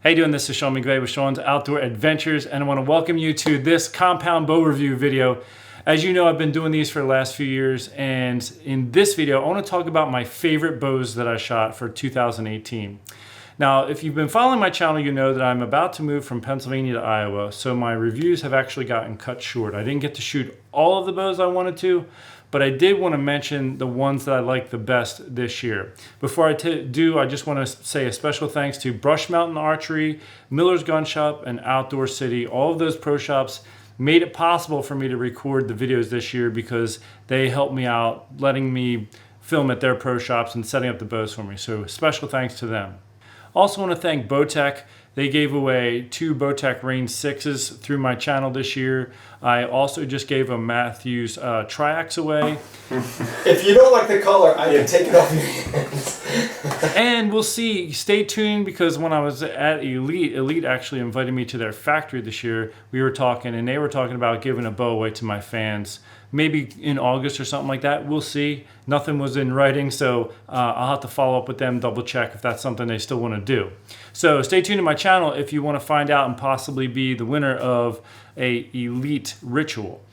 How you doing? This is Sean McVeigh with Sean's Outdoor Adventures, and I want to welcome you to this compound bow review video. As you know, I've been doing these for the last few years, and in this video, I want to talk about my favorite bows that I shot for 2018. Now, if you've been following my channel, you know that I'm about to move from Pennsylvania to Iowa, so my reviews have actually gotten cut short. I didn't get to shoot all of the bows I wanted to, but I did want to mention the ones that I like the best this year. Before I do, I just want to say a special thanks to Brush Mountain Archery, Miller's Gun Shop, and Outdoor City. All of those pro shops made it possible for me to record the videos this year because they helped me out, letting me film at their pro shops and setting up the bows for me. So special thanks to them. Also want to thank Bowtech. They gave away 2 Bowtech Range 6s through my channel this year. I also just gave a Matthews Triax away. If you don't like the color, I can take it off your hands. And we'll see. Stay tuned, because when I was at Elite actually invited me to their factory this year. We were talking, and they were talking about giving a bow away to my fans. Maybe in August or something like that. We'll see. Nothing was in writing, so I'll have to follow up with them, double check if that's something they still want to do. So stay tuned to my channel if you want to find out and possibly be the winner of a Elite ritual.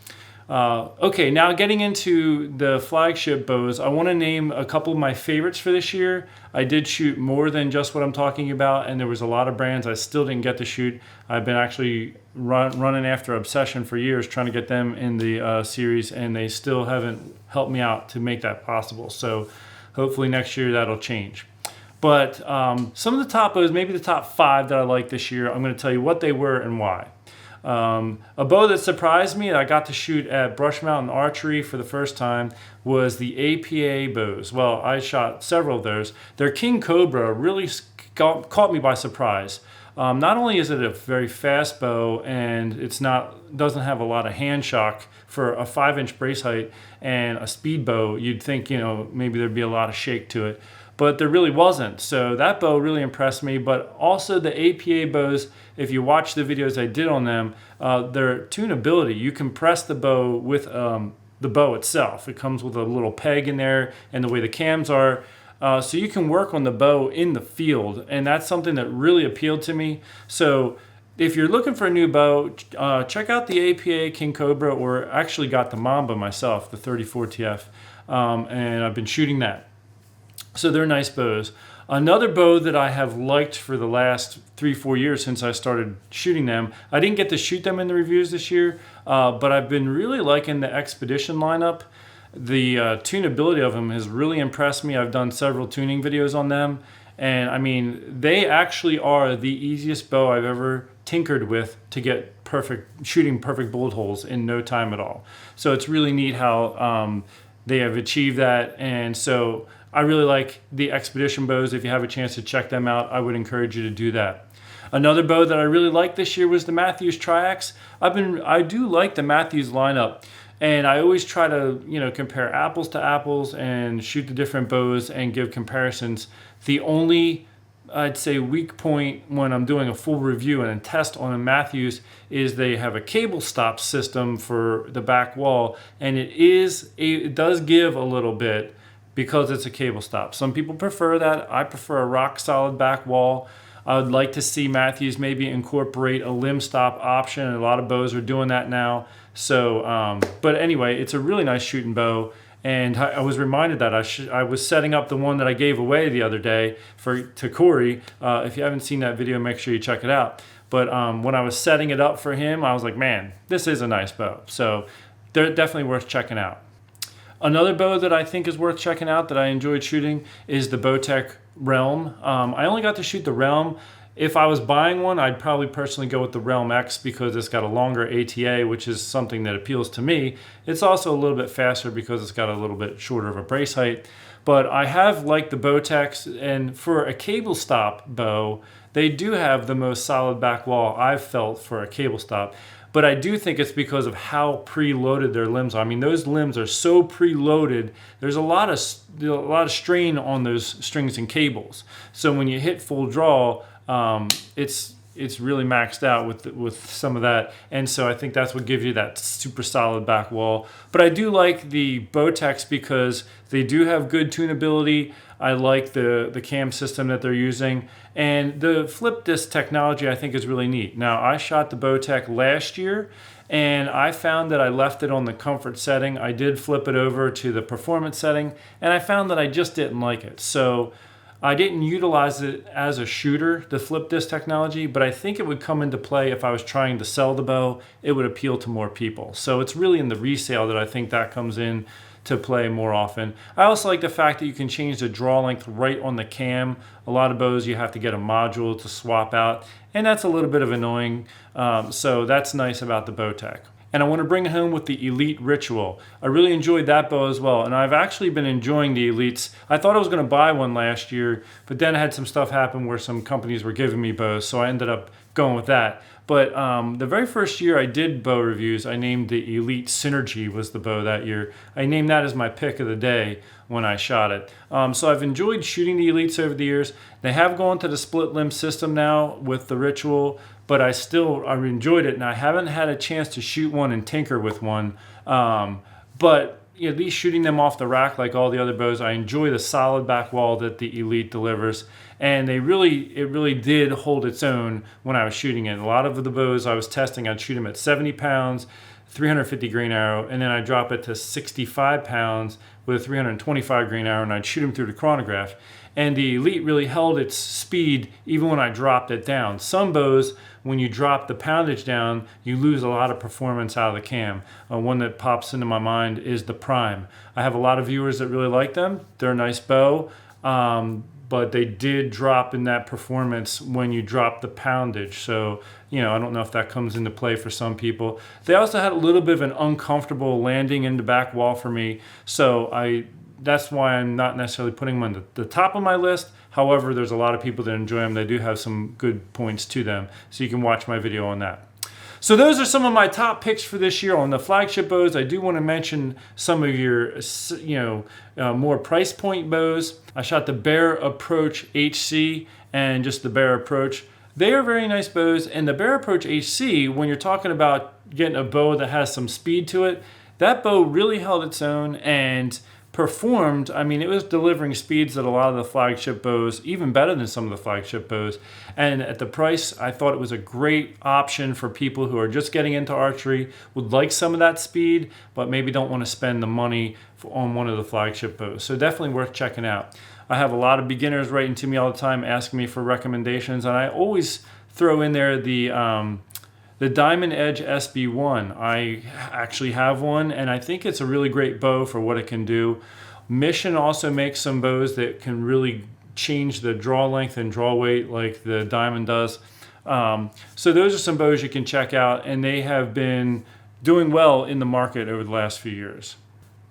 Okay, now getting into the flagship bows, I want to name a couple of my favorites for this year. I did shoot more than just what I'm talking about, and there was a lot of brands I still didn't get to shoot. I've been actually running after Obsession for years, trying to get them in the series, and they still haven't helped me out to make that possible. So hopefully next year that'll change. But some of the top bows, maybe the top 5 that I like this year, I'm going to tell you what they were and why. A bow that surprised me that I got to shoot at Brush Mountain Archery for the first time was the APA bows. Well, I shot several of those. Their King Cobra really caught me by surprise. Not only is it a very fast bow, and doesn't have a lot of hand shock for a 5-inch brace height and a speed bow, you'd think, maybe there'd be a lot of shake to it. But there really wasn't. So that bow really impressed me. But also the APA bows, if you watch the videos I did on them, their tunability. You can press the bow with the bow itself. It comes with a little peg in there, and the way the cams are. So you can work on the bow in the field, and that's something that really appealed to me. So if you're looking for a new bow, check out the APA King Cobra, or actually got the Mamba myself, the 34 TF, and I've been shooting that. So they're nice bows. Another bow that I have liked for the last 3-4 years since I started shooting them, I didn't get to shoot them in the reviews this year, but I've been really liking the Expedition lineup. The tunability of them has really impressed me. I've done several tuning videos on them, and I mean, they actually are the easiest bow I've ever tinkered with to get shooting perfect bullet holes in no time at all. So it's really neat how they have achieved that, and so I really like the Expedition bows. If you have a chance to check them out, I would encourage you to do that. Another bow that I really liked this year was the Matthews Triax. I do like the Matthews lineup, and I always try to compare apples to apples and shoot the different bows and give comparisons. The only, I'd say, weak point when I'm doing a full review and a test on a Matthews is they have a cable stop system for the back wall, and it does give a little bit because it's a cable stop. Some people prefer that. I prefer a rock solid back wall. I would like to see Matthews maybe incorporate a limb stop option, and a lot of bows are doing that now. So, but anyway, it's a really nice shooting bow. And I was reminded that I was setting up the one that I gave away the other day to Corey. If you haven't seen that video, make sure you check it out. But when I was setting it up for him, I was like, man, this is a nice bow. So they're definitely worth checking out. Another bow that I think is worth checking out that I enjoyed shooting is the Bowtech Realm. I only got to shoot the Realm. If I was buying one, I'd probably personally go with the Realm X because it's got a longer ATA, which is something that appeals to me. It's also a little bit faster because it's got a little bit shorter of a brace height. But I have liked the Bowtechs, and for a cable stop bow, they do have the most solid back wall I've felt for a cable stop. But I do think it's because of how preloaded their limbs are. I mean, those limbs are so preloaded. There's a lot of strain on those strings and cables. So when you hit full draw, it's it's really maxed out with some of that, and so I think that's what gives you that super solid back wall. But I do like the Bowtechs because they do have good tunability. I like the cam system that they're using, and the flip disc technology I think is really neat. Now, I shot the Bowtech last year, and I found that I left it on the comfort setting. I did flip it over to the performance setting, and I found that I just didn't like it. So I didn't utilize it as a shooter, the flip disc technology, but I think it would come into play if I was trying to sell the bow. It would appeal to more people. So it's really in the resale that I think that comes in to play more often. I also like the fact that you can change the draw length right on the cam. A lot of bows you have to get a module to swap out, and that's a little bit of annoying. So that's nice about the Bowtech. And I want to bring it home with the Elite Ritual. I really enjoyed that bow as well, and I've actually been enjoying the Elites. I thought I was going to buy one last year, but then I had some stuff happen where some companies were giving me bows, so I ended up going with that. But the very first year I did bow reviews, I named the Elite Synergy was the bow that year. I named that as my pick of the day when I shot it. So I've enjoyed shooting the Elites over the years. They have gone to the split limb system now with the Ritual, but I enjoyed it, and I haven't had a chance to shoot one and tinker with one. But at least shooting them off the rack like all the other bows, I enjoy the solid back wall that the Elite delivers. And it really did hold its own when I was shooting it. A lot of the bows I was testing, I'd shoot them at 70 pounds, 350 grain arrow, and then I'd drop it to 65 pounds with a 325 grain arrow, and I'd shoot them through the chronograph. And the Elite really held its speed even when I dropped it down. Some bows, when you drop the poundage down, you lose a lot of performance out of the cam. One that pops into my mind is the Prime. I have a lot of viewers that really like them. They're a nice bow, but they did drop in that performance when you drop the poundage. So, I don't know if that comes into play for some people. They also had a little bit of an uncomfortable landing in the back wall for me. So that's why I'm not necessarily putting them on the top of my list. However, there's a lot of people that enjoy them. They do have some good points to them. So you can watch my video on that. So those are some of my top picks for this year on the flagship bows. I do want to mention some of your, more price point bows. I shot the Bear Approach HC and just the Bear Approach. They are very nice bows, and the Bear Approach HC, when you're talking about getting a bow that has some speed to it, that bow really held its own and performed. I mean, it was delivering speeds that a lot of the flagship bows, even better than some of the flagship bows. And at the price, I thought it was a great option for people who are just getting into archery, would like some of that speed, but maybe don't want to spend the money on one of the flagship bows. So definitely worth checking out. I have a lot of beginners writing to me all the time asking me for recommendations, and I always throw in there the Diamond Edge SB1. I actually have one, and I think it's a really great bow for what it can do. Mission also makes some bows that can really change the draw length and draw weight like the Diamond does. So those are some bows you can check out, and they have been doing well in the market over the last few years.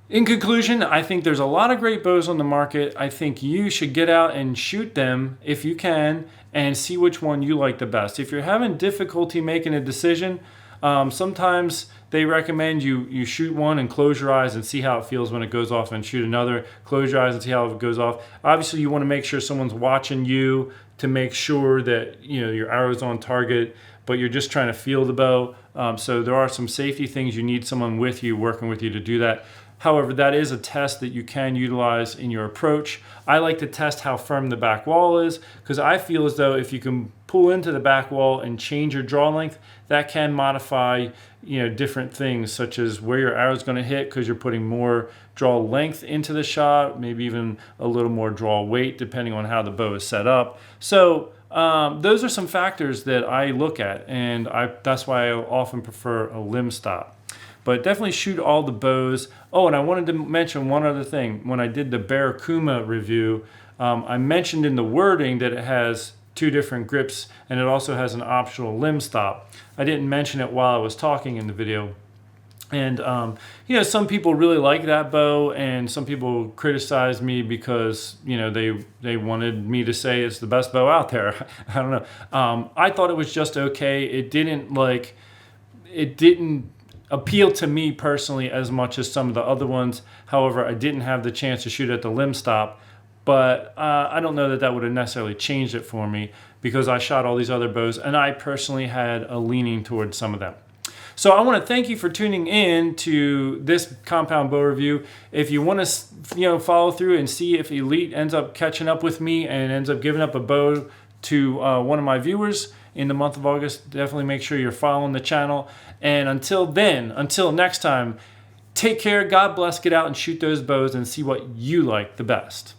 In conclusion, I think there's a lot of great bows on the market. I think you should get out and shoot them if you can and see which one you like the best. If you're having difficulty making a decision, sometimes they recommend you shoot one and close your eyes and see how it feels when it goes off, and shoot another, close your eyes and see how it goes off. Obviously, you want to make sure someone's watching you to make sure that your arrow's on target, but you're just trying to feel the bow. So there are some safety things. You need someone with you, working with you to do that. However, that is a test that you can utilize in your approach. I like to test how firm the back wall is, because I feel as though if you can pull into the back wall and change your draw length, that can modify different things, such as where your arrow is going to hit, because you're putting more draw length into the shot, maybe even a little more draw weight depending on how the bow is set up. So those are some factors that I look at, and that's why I often prefer a limb stop. But definitely shoot all the bows. Oh, and I wanted to mention one other thing. When I did the Barracuda review, I mentioned in the wording that it has 2 different grips, and it also has an optional limb stop. I didn't mention it while I was talking in the video. And some people really like that bow, and some people criticize me because they wanted me to say it's the best bow out there. I don't know. I thought it was just okay. It didn't appeal to me personally as much as some of the other ones. However, I didn't have the chance to shoot at the limb stop. But I don't know that that would have necessarily changed it for me because I shot all these other bows and I personally had a leaning towards some of them. So I want to thank you for tuning in to this compound bow review. If you want to, follow through and see if Elite ends up catching up with me and ends up giving up a bow to one of my viewers in the month of August, definitely make sure you're following the channel. And until next time, take care, God bless, get out and shoot those bows and see what you like the best.